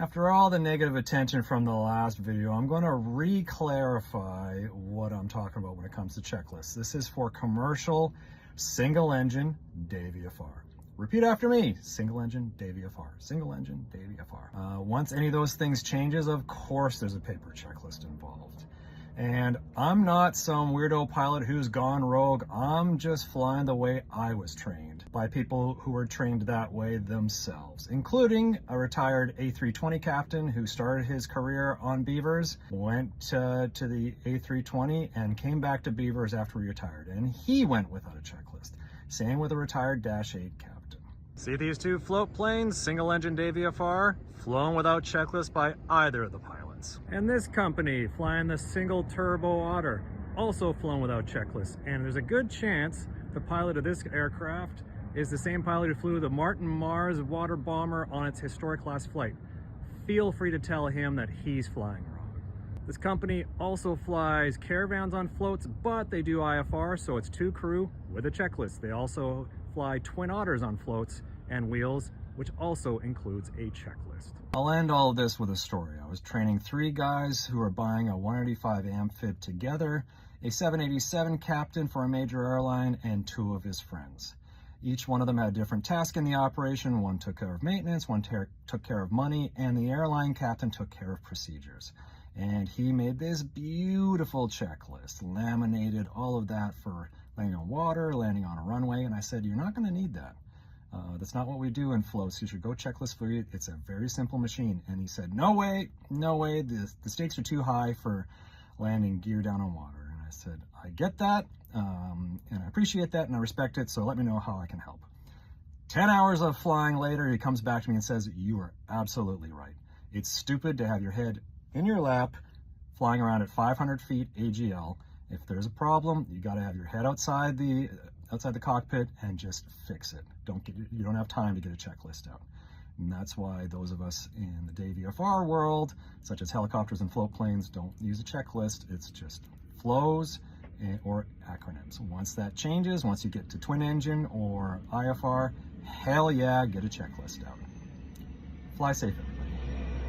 After all the negative attention from the last video, I'm going to re-clarify what I'm talking about when it comes to checklists. This is for commercial single engine day VFR. Repeat after me, single engine day VFR, single engine day VFR. Once any of those things changes, of course there's a paper checklist involved. And I'm not some weirdo pilot who's gone rogue. I'm just flying the way I was trained by people who were trained that way themselves, including a retired A320 captain who started his career on Beavers, went to the A320 and came back to Beavers after he retired. And he went without a checklist. Same with a retired Dash 8 captain. See these two float planes, single engine day VFR, flown without checklist by either of the pilots. And this company flying the single turbo Otter, also flown without checklist. And there's a good chance the pilot of this aircraft is the same pilot who flew the Martin Mars water bomber on its historic last flight. Feel free to tell him that he's flying wrong. This company also flies caravans on floats, but they do IFR, so it's 2 crew with a checklist. They also fly Twin Otters on floats and wheels, which also includes a checklist. I'll end all of this with a story. I was training 3 guys who were buying a 185 amphib together, a 787 captain for a major airline, and 2 of his friends. Each one of them had a different task in the operation. One took care of maintenance, one took care of money, and the airline captain took care of procedures. And he made this beautiful checklist, laminated all of that for landing on water, landing on a runway, and I said, you're not going to need that. That's not what we do in floats. You should go checklist free. It's a very simple machine. And he said, no way, the stakes are too high for landing gear down on water. And I said, I get that, and I appreciate that, and I respect it, so let me know how I can help. 10 hours of flying later, he comes back to me and says, you are absolutely right. It's stupid to have your head in your lap flying around at 500 feet AGL. If there's a problem, you got to have your head outside the cockpit and just fix it. You don't have time to get a checklist out. And that's why those of us in the day VFR world, such as helicopters and float planes, don't use a checklist. It's just flows or acronyms. Once that changes, once you get to twin engine or IFR, hell yeah, get a checklist out. Fly safe, everybody.